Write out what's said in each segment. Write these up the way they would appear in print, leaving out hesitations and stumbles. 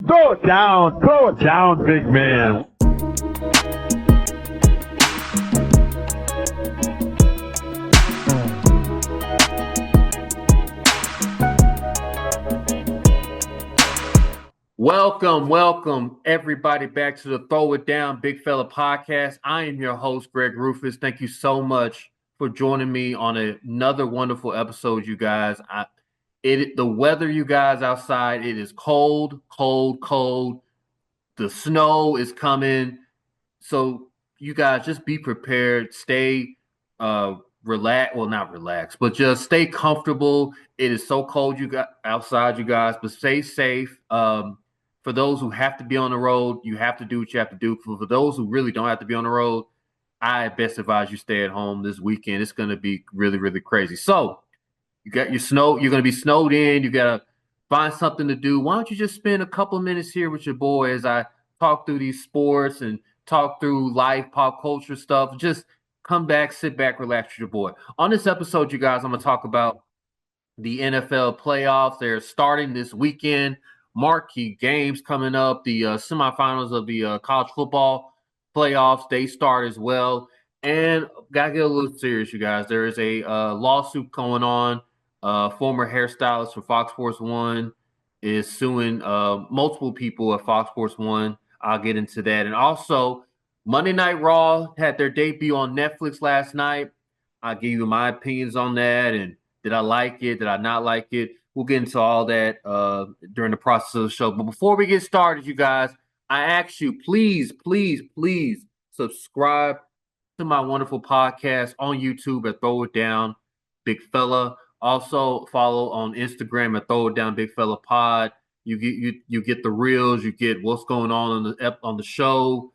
Throw it down, big man. Welcome, everybody, back to the Throw It Down Big Fella podcast. I am your host, Greg Rufus. Thank you so much for joining me on another wonderful episode, you guys. The weather, you guys, outside, it is cold. The snow is coming. So you guys just be prepared. Stay relax. Well, not relax, but just stay comfortable. It is so cold you got outside, you guys, but stay safe. For those who have to be on the road, you have to do what you have to do. For those who really don't have to be on the road, I best advise you stay at home this weekend. It's going to be really, really crazy. So you got your snow. You're going to be snowed in. You got to find something to do. Why don't you just spend a couple of minutes here with your boy as I talk through these sports and talk through life, pop culture stuff. Just come back, sit back, relax with your boy. On this episode, you guys, I'm going to talk about the NFL playoffs. They're starting this weekend. Marquee games coming up. The semifinals of the college football playoffs, they start as well. And gotta get a little serious, you guys. There is a lawsuit going on. Former hairstylist for Fox Sports 1 is suing multiple people at Fox Sports 1. I'll get into that. And also, Monday Night Raw had their debut on Netflix last night. I'll give you my opinions on that. And did I like it? Did I not like it? We'll get into all that during the process of the show. But before we get started, you guys, I ask you, please subscribe to my wonderful podcast on YouTube at Throw It Down Big Fella. Also follow on Instagram at Throw It Down Big Fella Pod. You get the reels, you get what's going on the show.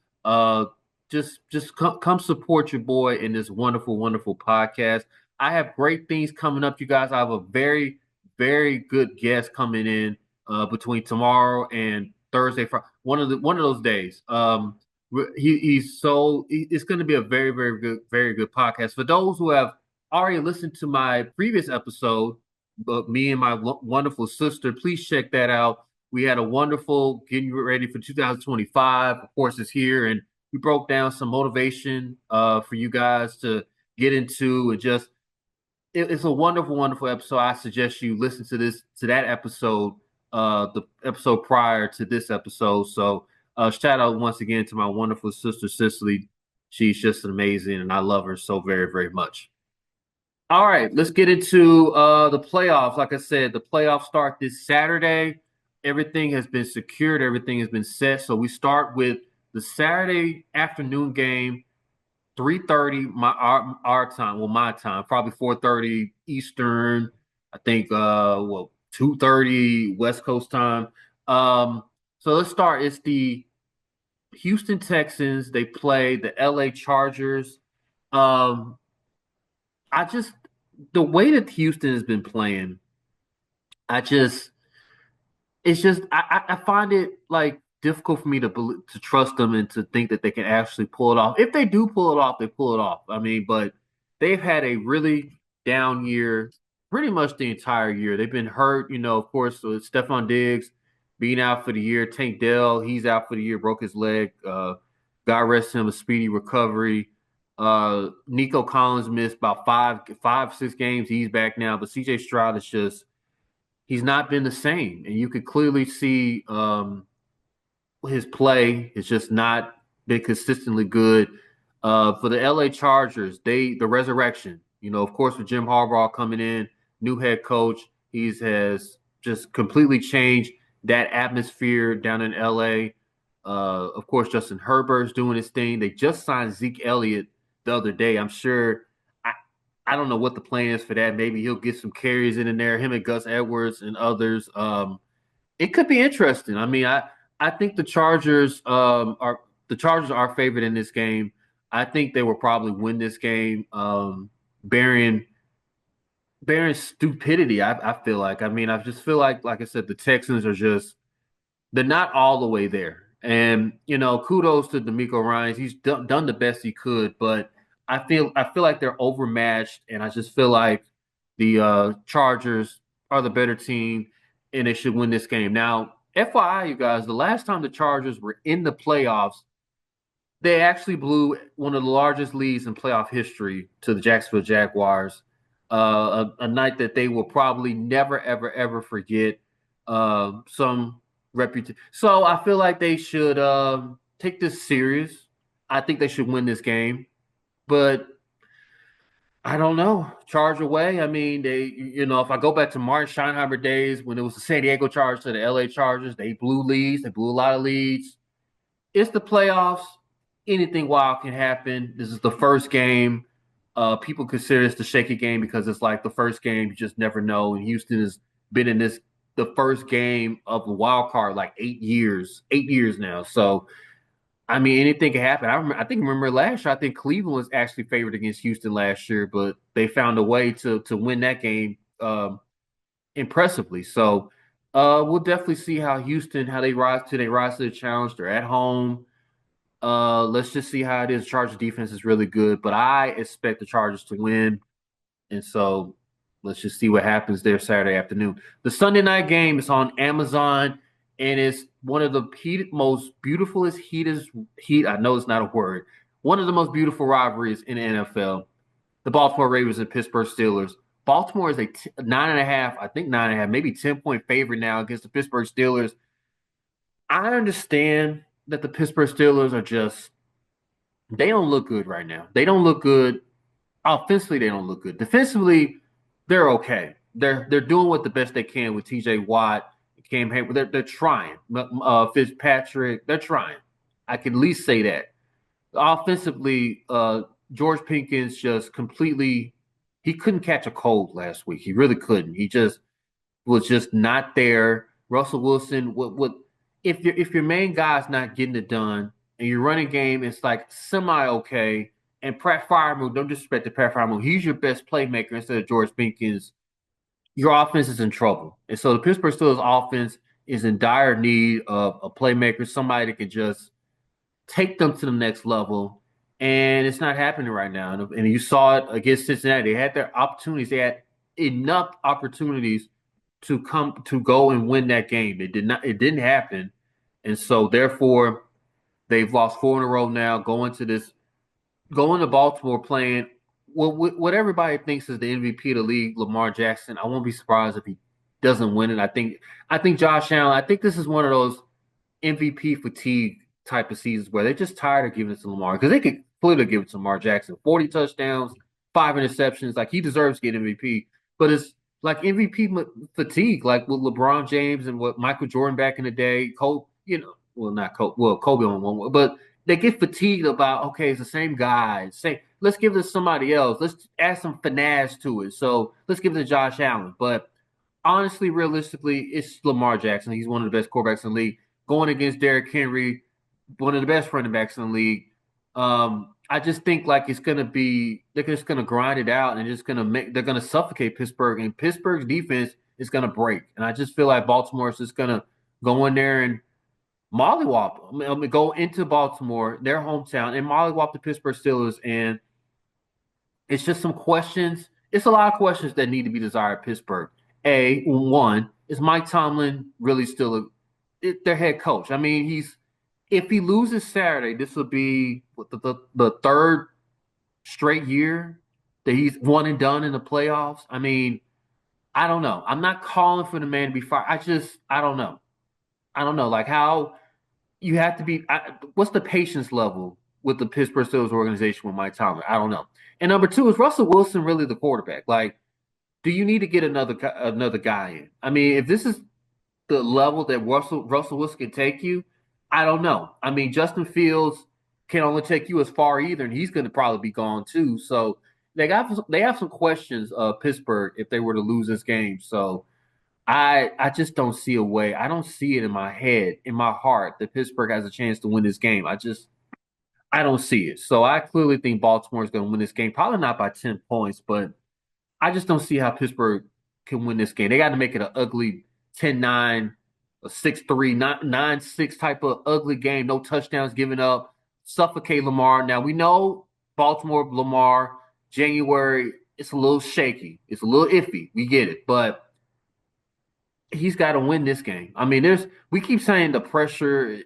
Just come support your boy in this wonderful podcast. I have great things coming up, you guys. I have a very, very good guest coming in between tomorrow and Thursday. One of those days. It's going to be a very, very good podcast. For those who have already listened to my previous episode, me and my wonderful sister, please check that out. We had a wonderful getting ready for 2025. Of course, it's here, and we broke down some motivation for you guys to get into, and just it's a wonderful episode. I suggest you listen to that episode, the episode prior to this episode. So shout out once again to my wonderful sister Cicely. She's just amazing, and I love her so very, very much. All right, let's get into the playoffs. Like I said, the playoffs start this Saturday. Everything has been secured. Everything has been set. So we start with the Saturday afternoon game. 3:30 our time, my time, probably 4:30 Eastern. I think 2:30 West Coast time. So let's start. It's the Houston Texans. They play the LA Chargers. The way that Houston has been playing, I find it like difficult for me to trust them and to think that they can actually pull it off. If they do pull it off, they pull it off. I mean, but they've had a really down year, pretty much the entire year. They've been hurt, of course, with Stephon Diggs being out for the year. Tank Dell, he's out for the year, broke his leg. God rest him, a speedy recovery. Nico Collins missed about 6 games. He's back now, but CJ Stroud he's not been the same. And you could clearly see his play has just not been consistently good. For the LA Chargers, the resurrection, of course, with Jim Harbaugh coming in, new head coach, has just completely changed that atmosphere down in LA. Of course, Justin Herbert's doing his thing. They just signed Zeke Elliott the other day. I'm sure, I don't know what the plan is for that. Maybe he'll get some carries in there, him and Gus Edwards and others. It could be interesting. I mean, I think the Chargers are favored in this game. I think they will probably win this game, bearing stupidity. I feel like. I mean, I just feel like I said, the Texans are they're not all the way there. And kudos to DeMeco Ryans. He's done the best he could, but I feel like they're overmatched, and I just feel like the Chargers are the better team, and they should win this game. Now, FYI, you guys, the last time the Chargers were in the playoffs, they actually blew one of the largest leads in playoff history to the Jacksonville Jaguars. A night that they will probably never, ever, ever forget. Some reputation. So I feel like they should take this serious. I think they should win this game, but I don't know. Charge away. I mean, if I go back to Martin Scheinheimer days when it was the San Diego Chargers to the LA Chargers, they blew leads. They blew a lot of leads. It's the playoffs. Anything wild can happen. This is the first game. People consider this the shaky game because it's like the first game. You just never know. And Houston has been in this the first game of the wild card like 8 years now. So I mean, anything can happen. I remember last year. I think Cleveland was actually favored against Houston last year, but they found a way to win that game impressively. So we'll definitely see how Houston how they rise to the challenge. They're at home. Let's just see how it is. Chargers defense is really good, but I expect the Chargers to win. And so let's just see what happens there Saturday afternoon. The Sunday night game is on Amazon, and it's one of the most beautifulest heat. I know it's not a word. One of the most beautiful rivalries in the NFL. The Baltimore Ravens and Pittsburgh Steelers. Baltimore is a 9.5, I think 9.5, maybe 10-point favorite now against the Pittsburgh Steelers. I understand that the Pittsburgh Steelers are just they don't look good right now. They don't look good. Offensively, they don't look good. Defensively, they're okay. They're doing what the best they can with T.J. Watt, Cam Hayward. They're trying. Fitzpatrick, they're trying. I can at least say that. Offensively, George Pickens just completely he couldn't catch a cold last week. He really couldn't. He just was just not there. Russell Wilson, what if your main guy's not getting it done and your running game is like semi okay, and Pratt Firemouth, don't disrespect the Pratt Firemouth, he's your best playmaker instead of George Pickens, your offense is in trouble. And so the Pittsburgh Steelers offense is in dire need of a playmaker, somebody that can just take them to the next level. And it's not happening right now. And you saw it against Cincinnati. They had their opportunities. They had enough opportunities to go and win that game. It did not. It didn't happen, and so therefore they've lost four in a row now. Going to Baltimore playing what everybody thinks is the MVP of the league, Lamar Jackson. I won't be surprised if he doesn't win it. I think Josh Allen. I think this is one of those MVP fatigue type of seasons where they're just tired of giving it to Lamar because they could clearly give it to Lamar Jackson. 40 touchdowns, 5 interceptions. Like he deserves to get MVP. But it's like MVP fatigue, like with LeBron James and what Michael Jordan back in the day. Kobe, well, not Kobe, well, Kobe on one, but they get fatigued about, okay, it's the same guy. Let's give this to somebody else. Let's add some finesse to it. So let's give it to Josh Allen. But honestly, realistically, it's Lamar Jackson. He's one of the best quarterbacks in the league. Going against Derrick Henry, one of the best running backs in the league. I just think like it's gonna be they're just gonna grind it out and just gonna they're gonna suffocate Pittsburgh and Pittsburgh's defense is gonna break. And I just feel like Baltimore is just gonna go in there and mollywop. Go into Baltimore, their hometown, and mollywop the Pittsburgh Steelers. And it's just some questions. It's a lot of questions that need to be desired. Pittsburgh. One is Mike Tomlin really still their head coach? I mean, if he loses Saturday, this will be the third straight year that he's one and done in the playoffs. I mean, I don't know. I'm not calling for the man to be fired. I don't know. I don't know. Like how you have to be. What's the patience level with the Pittsburgh Steelers organization with Mike Tomlin? I don't know. And number two, is Russell Wilson really the quarterback? Like, do you need to get another guy in? I mean, if this is the level that Russell Wilson can take you, I don't know. I mean, Justin Fields can only take you as far either, and he's going to probably be gone too. So they have some questions, Pittsburgh, if they were to lose this game. So I just don't see a way. I don't see it in my head, in my heart, that Pittsburgh has a chance to win this game. I don't see it. So I clearly think Baltimore is going to win this game. Probably not by 10 points, but I just don't see how Pittsburgh can win this game. They got to make it an ugly 10-9, a 6-3, 9-6 type of ugly game. No touchdowns given up. Suffocate Lamar. Now, we know Baltimore, Lamar, January, it's a little shaky. It's a little iffy. We get it. But he's got to win this game. I mean, we keep saying the pressure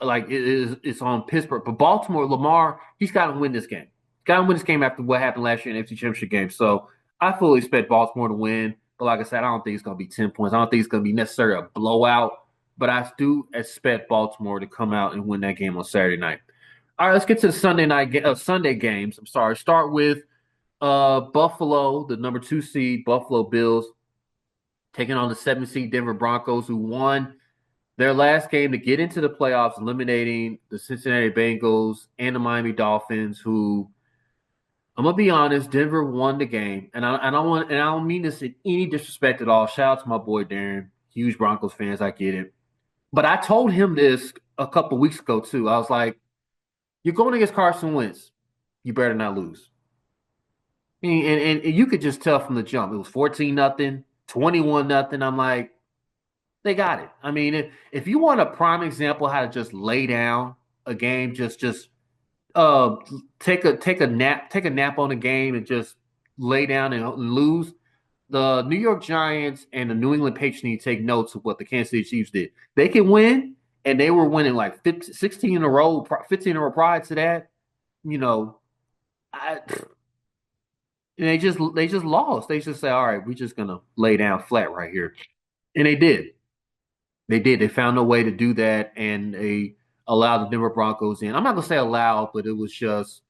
like it's on Pittsburgh, but Baltimore, Lamar, he's got to win this game. Got to win this game after what happened last year in the NFC Championship game. So I fully expect Baltimore to win. But like I said, I don't think it's going to be 10 points. I don't think it's going to be necessarily a blowout. But I do expect Baltimore to come out and win that game on Saturday night. All right, let's get to the Sunday games. I'm sorry. Start with Buffalo, the number 2 seed, Buffalo Bills, taking on the 7 seed Denver Broncos, who won their last game to get into the playoffs, eliminating the Cincinnati Bengals and the Miami Dolphins, who I'm gonna be honest, Denver won the game, and I don't mean this in any disrespect at all. Shout out to my boy Darren, huge Broncos fans, I get it, but I told him this a couple weeks ago too. I was like, "You're going against Carson Wentz, you better not lose." And you could just tell from the jump, it was 14-0, 21-0. I'm like, they got it. I mean, if you want a prime example how to just lay down a game, just uh take a nap on the game and just lay down and lose. The New York Giants and the New England Patriots need to take notes of what the Kansas City Chiefs did. They can win, and they were winning like 15, 16 in a row, 15 in a row prior to that. You know, I, and they just lost. They just say, all right, we're just gonna lay down flat right here, and they did. They did. They found a way to do that, and they allowed the Denver Broncos in. I'm not gonna say allowed, but it was just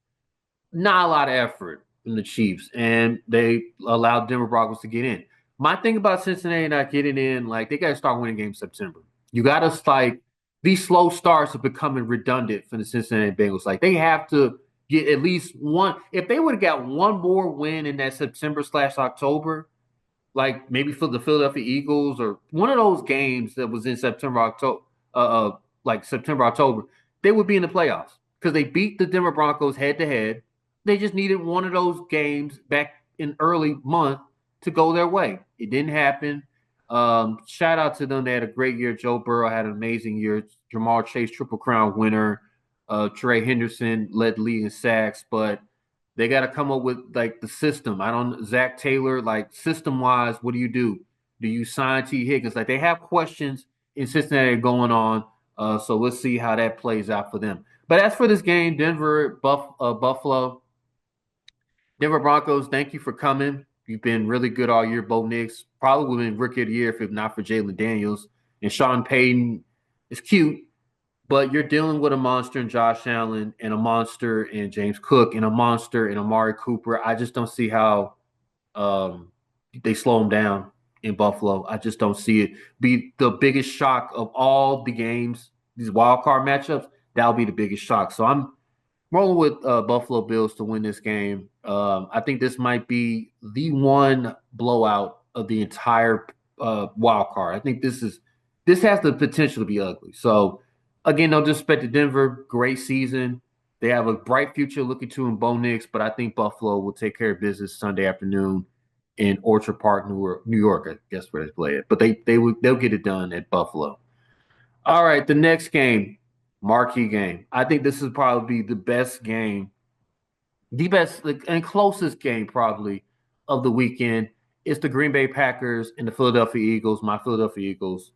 not a lot of effort from the Chiefs, and they allowed Denver Broncos to get in. My thing about Cincinnati not getting in, like they got to start winning games September. You got to like these slow starts are becoming redundant for the Cincinnati Bengals. Like they have to get at least one. If they would have got one more win in that September/October, like maybe for the Philadelphia Eagles or one of those games that was in September, October, like September, October, they would be in the playoffs because they beat the Denver Broncos head to head. They just needed one of those games back in early month to go their way. It didn't happen. Shout out to them. They had a great year. Joe Burrow had an amazing year. Jamal Chase, Triple Crown winner. Trey Henderson led the league in sacks, but they got to come up with like the system. I don't Zach Taylor, like system wise, what do you do? Do you sign T. Higgins? Like they have questions in Cincinnati going on. So let's see how that plays out for them. But as for this game, Buffalo, Denver Broncos, thank you for coming. You've been really good all year, Bo Nix. Probably would have been rookie of the year if not for Jalen Daniels. And Sean Payton is cute, but you're dealing with a monster in Josh Allen and a monster in James Cook and a monster in Amari Cooper. I just don't see how um, they slow him down in Buffalo. I just don't see it be the biggest shock of all the games, these wild card matchups. That'll be the biggest shock. So I'm rolling with Buffalo Bills to win this game. I think this might be the one blowout of the entire wild card. I think this has the potential to be ugly. So again, no disrespect to Denver, great season. They have a bright future looking to in Bo Nix, but I think Buffalo will take care of business Sunday afternoon in Orchard Park, New York. I guess where they play it, but they'll get it done at Buffalo. All right, the next game, marquee game. I think this is probably the best game, the best and closest game probably of the weekend. It's the Green Bay Packers and the Philadelphia Eagles. My Philadelphia Eagles.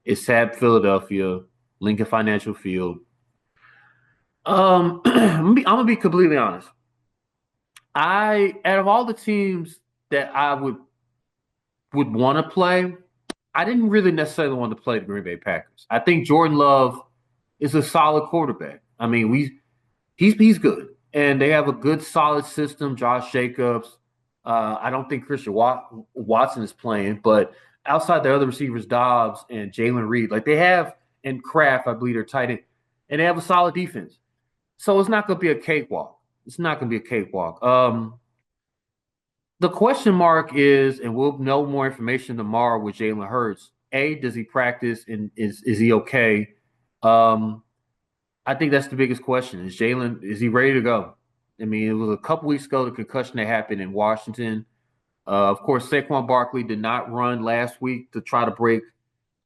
It's at Philadelphia, Lincoln Financial Field. I'm gonna be completely honest. Out of all the teams that I would want to play, I didn't really necessarily want to play the Green Bay Packers. I think Jordan Love is a solid quarterback. I mean, he's good, and they have a good solid system. Josh Jacobs. I don't think Christian Watson is playing, but outside the other receivers, Dobbs and Jalen Reed, like they have and Kraft, I believe they're tight end, and they have a solid defense. So it's not going to be a cakewalk. It's not going to be a cakewalk. The question mark is, and we'll know more information tomorrow with Jalen Hurts. A, does he practice and is he okay? Um, I think that's the biggest question. Is he ready to go? I mean, it was a couple weeks ago the concussion that happened in Washington. Of course, Saquon Barkley did not run last week to try to break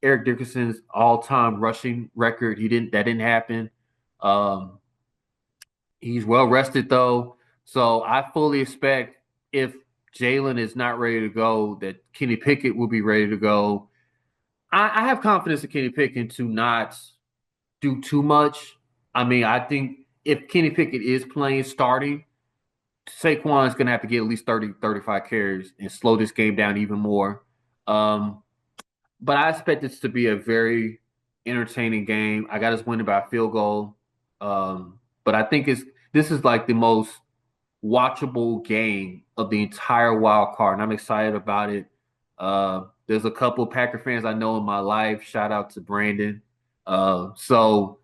Eric Dickerson's all-time rushing record. That didn't happen. Um, he's well rested though, so I fully expect if Jalen is not ready to go, that Kenny Pickett will be ready to go. I have confidence in Kenny Pickett to not do too much. I mean, I think if Kenny Pickett is playing starting, Saquon's going to have to get at least 30, 35 carries and slow this game down even more. Um, but I expect this to be a very entertaining game. I got us winning by a field goal. But I think this is like the most watchable game of the entire wild card, and I'm excited about it. There's a couple Packer fans I know in my life. Shout out to Brandon. So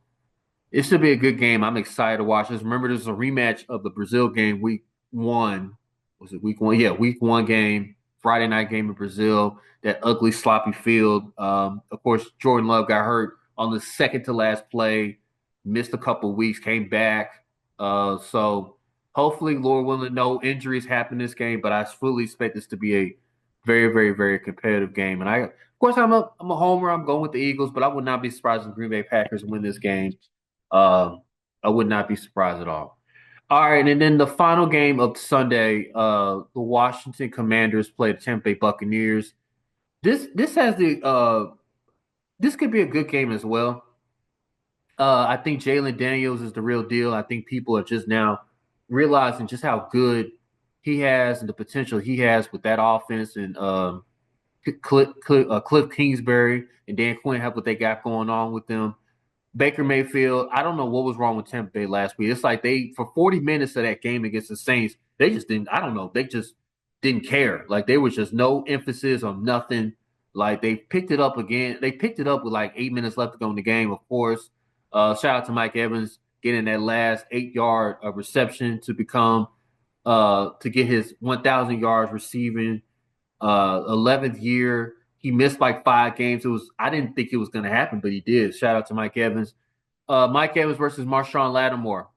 it should be a good game. I'm excited to watch this. Remember, there's a rematch of the Brazil game week one. Was it week one? Yeah, week one game, Friday night game in Brazil. That ugly, sloppy field. Of course, Jordan Love got hurt on the second to last play, missed a couple weeks, came back. So hopefully, Lord willing, no injuries happen this game. But I fully expect this to be a very, very, very competitive game. And of course, I'm a homer. I'm going with the Eagles, but I would not be surprised if the Green Bay Packers win this game. Uh, I would not be surprised at all. All right, and then the final game of Sunday, the Washington Commanders played the Tampa Bay Buccaneers. This has this could be a good game as well. I think Jalen Daniels is the real deal. I think people are just now realizing just how good he has and the potential he has with that offense. And Cliff Kingsbury and Dan Quinn have what they got going on with them. Baker Mayfield, I don't know what was wrong with Tampa Bay last week. It's like they for 40 minutes of that game against the Saints, they just didn't. I don't know. They just didn't care. Like there was just no emphasis on nothing. Like they picked it up again. They picked it up with like 8 minutes left to go in the game. Of course, shout out to Mike Evans getting that last 8 yard reception to become to get his 1,000 yards receiving 11th year. He missed like 5 games. It was I didn't think it was going to happen, but he did. Shout out to Mike Evans. Mike Evans versus Marshawn Lattimore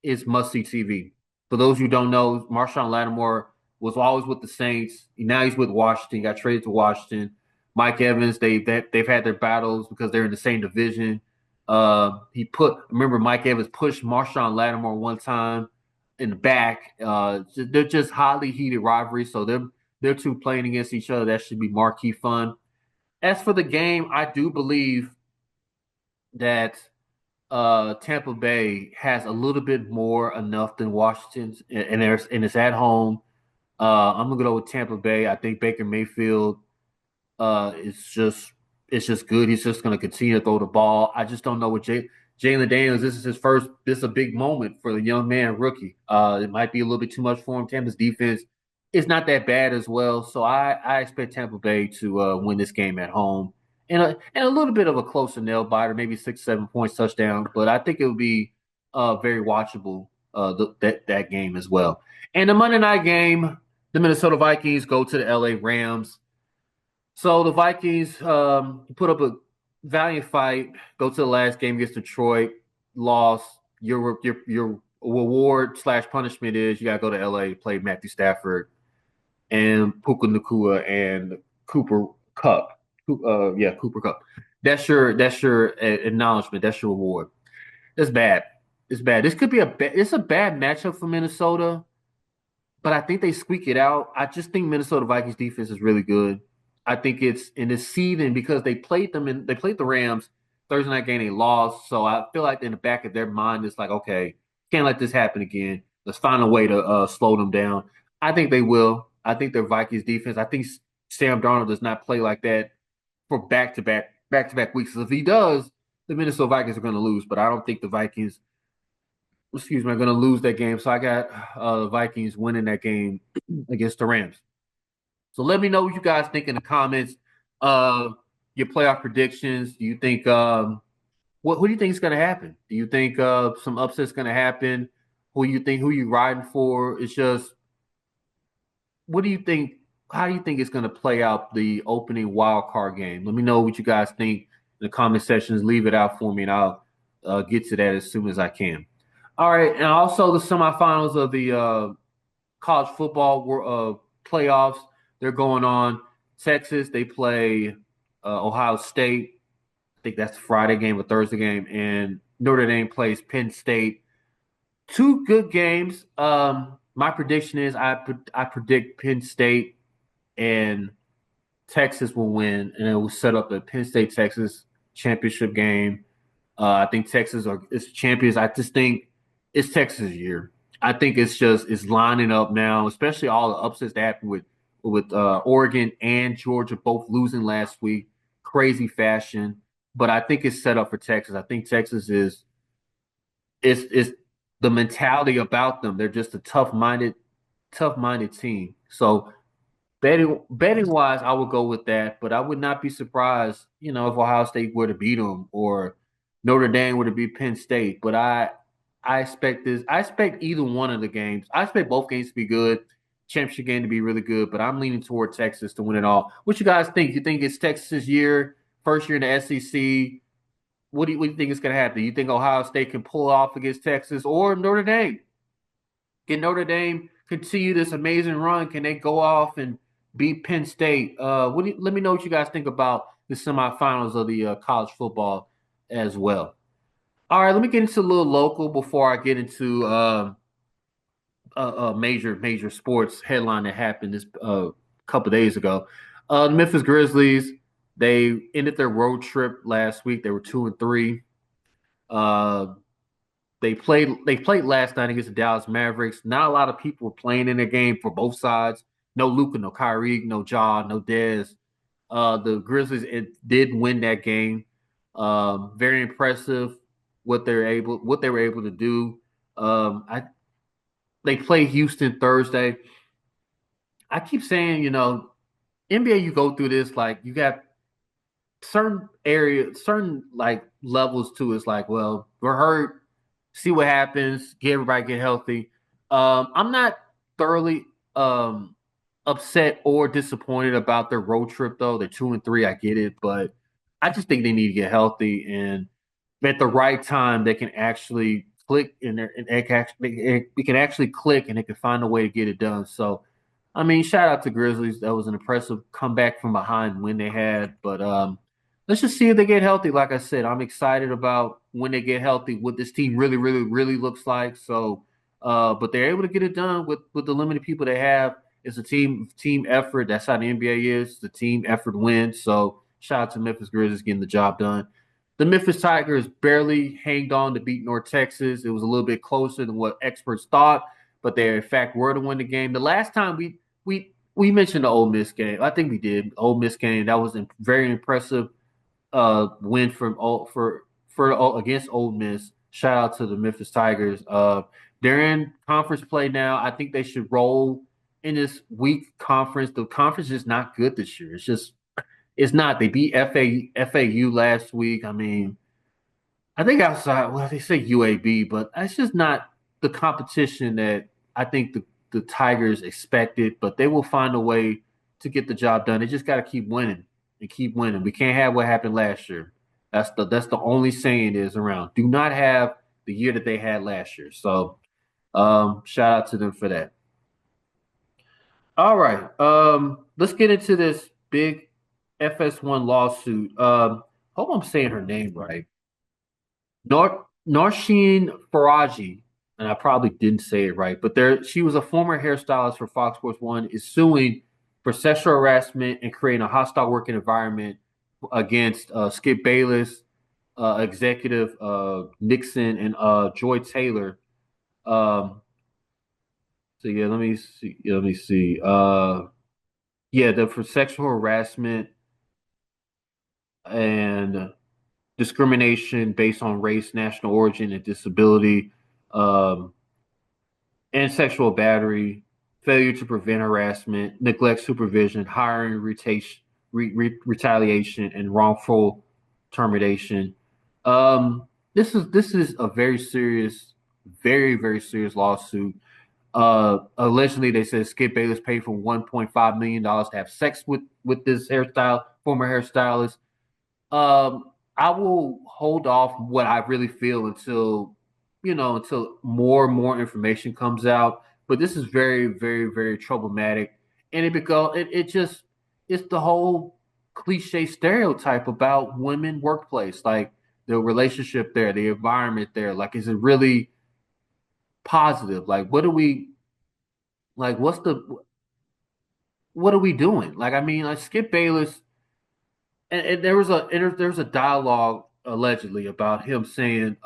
is must see TV. For those who don't know, Marshawn Lattimore was always with the Saints. Now he's with Washington. He got traded to Washington. Mike Evans, they've had their battles because they're in the same division. Remember Mike Evans pushed Marshawn Lattimore one time in the back. They're just highly heated rivalries. So they're two playing against each other. That should be marquee fun. As for the game, I do believe that Tampa Bay has a little bit more enough than Washington's, and it's at home. I'm gonna go with Tampa Bay. I think Baker Mayfield is just it's just good. He's just gonna continue to throw the ball. I just don't know what Jalen Daniels. This is his first. This is a big moment for the young man rookie. It might be a little bit too much for him. Tampa's defense is not that bad as well, so I expect Tampa Bay to win this game at home and a little bit of a closer nail biter, maybe 6 7 points touchdown. But I think it would be very watchable that game as well. And the Monday night game, the Minnesota Vikings go to the LA Rams. So the Vikings put up a valiant fight, go to the last game against Detroit, lost. Your reward slash punishment is you got to go to LA, play Matthew Stafford and Puka Nakua and Cooper Cup. Cooper Cup. That's your acknowledgement. That's your reward. It's bad. It's bad. This could be it's a bad matchup for Minnesota, but I think they squeak it out. I just think Minnesota Vikings defense is really good. I think it's in the season because they played the Rams Thursday night game, they lost. So I feel like in the back of their mind, it's like, okay, can't let this happen again. Let's find a way to slow them down. I think they will. I think their Vikings defense. I think Sam Darnold does not play like that for back to back weeks. So if he does, the Minnesota Vikings are going to lose. But I don't think the Vikings, excuse me, are going to lose that game. So I got the Vikings winning that game against the Rams. So let me know what you guys think in the comments. Uh, your playoff predictions. Do you think who do you think is going to happen? Do you think some upsets going to happen? Who you riding for? It's just what do you think? How do you think it's going to play out the opening wild card game? Let me know what you guys think in the comment sections. Leave it out for me, and I'll get to that as soon as I can. All right, and also the semifinals of the college football playoffs. They're going on. Texas, they play Ohio State. I think that's the Friday game or Thursday game, and Notre Dame plays Penn State. Two good games. My prediction is I predict Penn State and Texas will win, and it will set up the Penn State Texas championship game. I think Texas are is champions. I just think it's Texas' year. I think it's lining up now, especially all the upsets that happened with Oregon and Georgia both losing last week, crazy fashion. But I think it's set up for Texas. I think Texas is the mentality about them. They're just a tough minded team. So betting wise, I would go with that, but I would not be surprised, if Ohio State were to beat them or Notre Dame were to beat Penn State. But I expect this. I expect either one of the games. I expect both games to be good, championship game to be really good. But I'm leaning toward Texas to win it all. What you guys think? You think it's Texas' year, first year in the SEC? What do you think is going to happen? You think Ohio State can pull off against Texas or Notre Dame? Can Notre Dame continue this amazing run? Can they go off and beat Penn State? Let me know what you guys think about the semifinals of the college football as well. All right, let me get into a little local before I get into a major sports headline that happened this couple days ago. The Memphis Grizzlies, they ended their road trip last week. They were 2-3. Uh, they played last night against the Dallas Mavericks. Not a lot of people were playing in the game for both sides. No Luka, no Kyrie, no Ja, no Dez. The Grizzlies did win that game. Very impressive what they were able to do. I They play Houston Thursday. I keep saying, NBA, you go through this like you got certain like levels to it. It's like, well, we're hurt. See what happens. Get everybody get healthy. I'm not thoroughly upset or disappointed about their road trip though. They're 2-3. I get it, but I just think they need to get healthy and at the right time they can actually click in there and it can actually click and they can find a way to get it done. So I mean, shout out to Grizzlies. That was an impressive comeback from behind win they had. But let's just see if they get healthy. Like I said, I'm excited about when they get healthy, what this team really, really, really looks like. So, but they're able to get it done with the limited people they have. It's a team effort. That's how the NBA is. The team effort wins. So, shout out to Memphis Grizzlies getting the job done. The Memphis Tigers barely hanged on to beat North Texas. It was a little bit closer than what experts thought, but they in fact were to win the game. The last time we mentioned the Ole Miss game. I think we did. Ole Miss game. That was a very impressive win for against Ole Miss. Shout out to the Memphis Tigers. They're in conference play now. I think they should roll in this weak conference. The conference is not good this year. It's not. They beat FAU last week. I mean, I think outside, well, they say UAB, but it's just not the competition that I think the Tigers expected. But they will find a way to get the job done. They just got to keep winning and keep winning. We can't have what happened last year. That's the only saying is around. Do not have the year that they had last year. So shout out to them for that. All right. Let's get into this big FS1 lawsuit. Hope I'm saying her name right. Narshin Faraji, and I probably didn't say it right, but she was a former hairstylist for Fox Sports One, is suing for sexual harassment and creating a hostile working environment against Skip Bayless, executive Nixon, and Joy Taylor. So yeah, let me see. Let me see. Yeah, for sexual harassment and discrimination based on race, national origin, and disability. Um, and sexual battery, failure to prevent harassment, neglect supervision, hiring, retaliation, and wrongful termination. This is a very serious, very serious lawsuit. Allegedly, they said Skip Bayless paid for $1.5 million to have sex with this former hairstylist. I will hold off what I really feel until more information comes out. But this is very problematic, and it's the whole cliche stereotype about women workplace, like the relationship there, the environment there. Like, is it really positive? Like, what do we like? what are we doing? Like, I mean, like Skip Bayless, and there was a dialogue allegedly about him saying,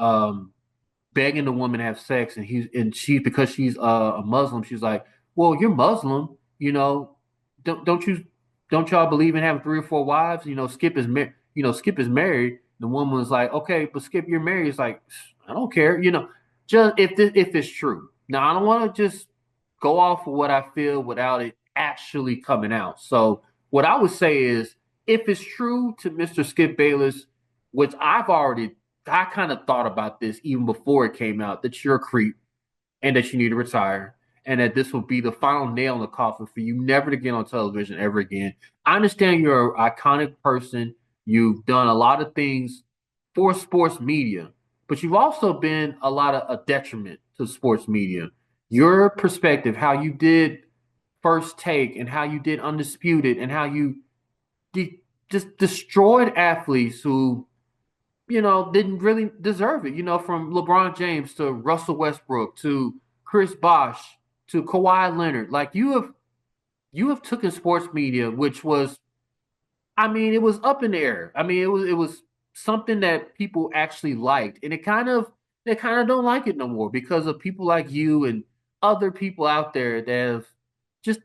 begging the woman to have sex, and she, because she's a Muslim, she's like, well, you're Muslim, don't you, don't y'all believe in having three or four wives? Skip is married. The woman was like, okay, but Skip, you're married. It's like, I don't care, just if it's true. Now I don't want to just go off of what I feel without it actually coming out. So what I would say is, if it's true to Mr. Skip Bayless, which I kind of thought about this even before it came out, that you're a creep and that you need to retire, and that this will be the final nail in the coffin for you never to get on television ever again. I understand you're an iconic person. You've done a lot of things for sports media, but you've also been a lot of a detriment to sports media. Your perspective, how you did First Take and how you did Undisputed and how you de- just destroyed athletes who didn't really deserve it. From LeBron James to Russell Westbrook to Chris Bosh to Kawhi Leonard. Like, you have taken sports media, which was, I mean, it was up in the air. I mean, it was something that people actually liked, and they kind of don't like it no more because of people like you and other people out there that have just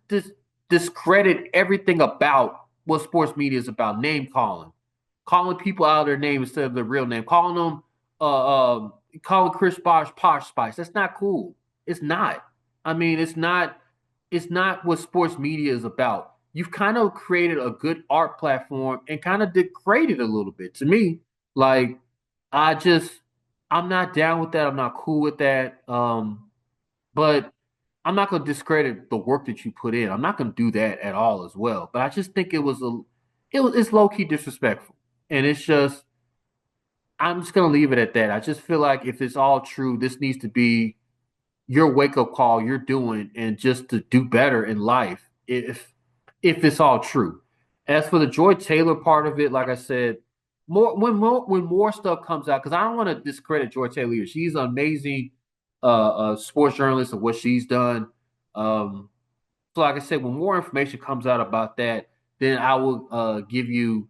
discredit everything about what sports media is about. Name calling people out of their name instead of their real name, uh, um, calling Chris Bosh Posh Spice. That's not cool. It's not. I mean, it's not. It's not what sports media is about. You've kind of created a good art platform and kind of degraded a little bit to me. Like, I just, I'm not down with that. I'm not cool with that. But I'm not going to discredit the work that you put in. I'm not going to do that at all as well. But I just think it's low key disrespectful, and it's just, I'm just going to leave it at that. I just feel like if it's all true, this needs to be your wake up call you're doing, and just to do better in life, if it's all true. As for the Joy Taylor part of it, like I said, more stuff comes out, because I don't want to discredit Joy Taylor. She's an amazing sports journalist of what she's done. So like I said, when more information comes out about that, then I will give you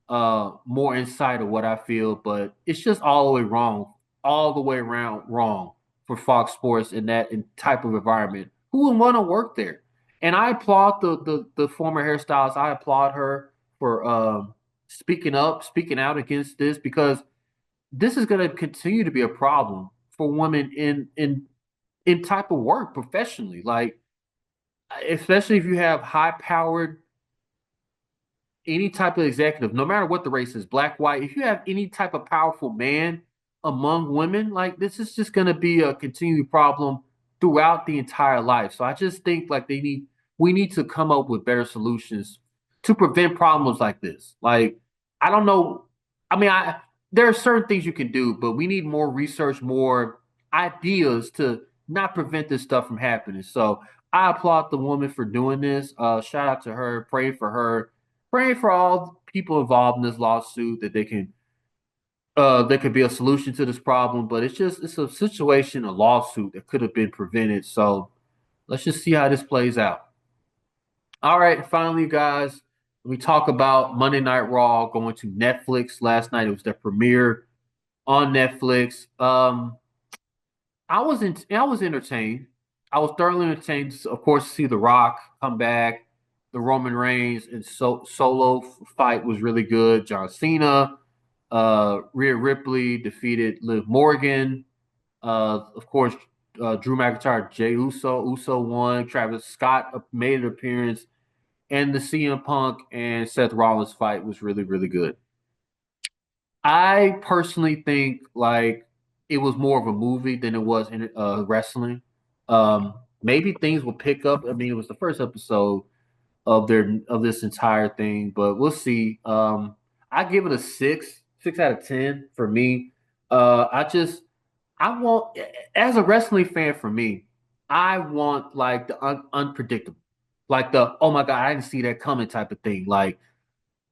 more insight of what I feel. But it's just all the way wrong, all the way around wrong for Fox Sports in that type of environment. Who would want to work there? And I applaud the former hairstylist. I applaud her for speaking up, speaking out against this, because this is going to continue to be a problem for women in type of work professionally. Like, especially if you have high powered, any type of executive, no matter what the race is, black, white, if you have any type of powerful man among women, like, this is just going to be a continued problem throughout the entire life. So I just think, like, we need to come up with better solutions to prevent problems like this. Like, I don't know. I mean, there are certain things you can do, but we need more research, more ideas to not prevent this stuff from happening. So I applaud the woman for doing this. Shout out to her. Pray for her, praying for all people involved in this lawsuit, that there could be a solution to this problem. But it's a situation, a lawsuit that could have been prevented. So let's just see how this plays out. All right, finally, guys, we talk about Monday Night Raw going to Netflix last night. It was their premiere on Netflix. I was entertained. I was thoroughly entertained, of course, to see The Rock come back. The Roman Reigns and solo fight was really good. John Cena, Rhea Ripley defeated Liv Morgan. Of course, Drew McIntyre, Jey Uso won. Travis Scott made an appearance, and the CM Punk and Seth Rollins fight was really, really good. I personally think, like, it was more of a movie than it was in wrestling. Maybe things will pick up. I mean, it was the first episode of this entire thing, but we'll see. I give it a 6 out of 10 for me. I want, as a wrestling fan, for me, I want, like, the unpredictable, like the, oh my god, I didn't see that coming type of thing. Like,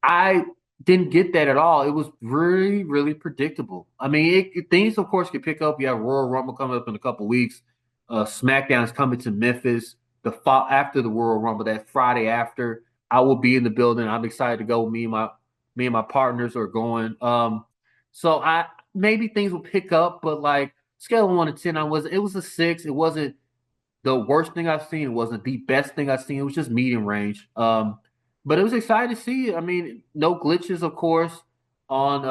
I didn't get that at all. It was really, really predictable. I mean, things, of course, could pick up. You have Royal Rumble coming up in a couple weeks. SmackDown is coming to Memphis. after the Royal Rumble, that Friday after. I will be in the building. I'm excited to go. Me and my partners are going. So I maybe things will pick up, but like scale of 1 to 10, it was a 6. It wasn't the worst thing I've seen. It wasn't the best thing I've seen. It was just medium range. But it was exciting to see. I mean, no glitches, of course, on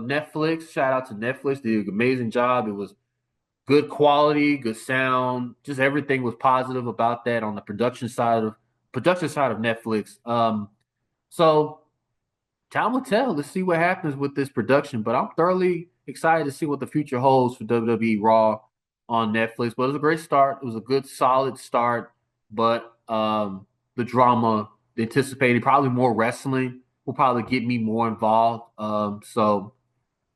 Netflix. Shout out to Netflix. They did an amazing job. It was good quality, good sound. Just everything was positive about that on the production side of Netflix. So time will tell. Let's see what happens with this production. But I'm thoroughly excited to see what the future holds for WWE Raw on Netflix. But it was a great start. It was a good, solid start. But the drama, the anticipating, probably more wrestling will probably get me more involved. So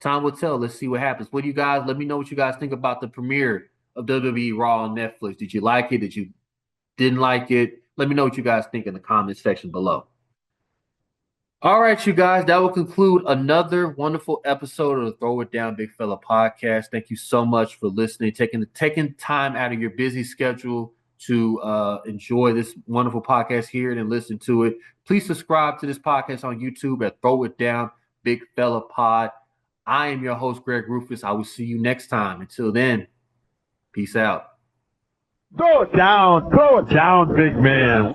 time will tell. Let's see what happens. What do you guys? Let me know what you guys think about the premiere of WWE Raw on Netflix. Did you like it? Did you didn't like it? Let me know what you guys think in the comment section below. All right, you guys, that will conclude another wonderful episode of the Throw It Down Big Fella podcast. Thank you so much for listening, taking time out of your busy schedule to enjoy this wonderful podcast, hear it and listen to it. Please subscribe to this podcast on YouTube at Throw It Down Big Fella Pod. I am your host, Greg Rufus. I will see you next time. Until then, peace out. Throw it down, big man.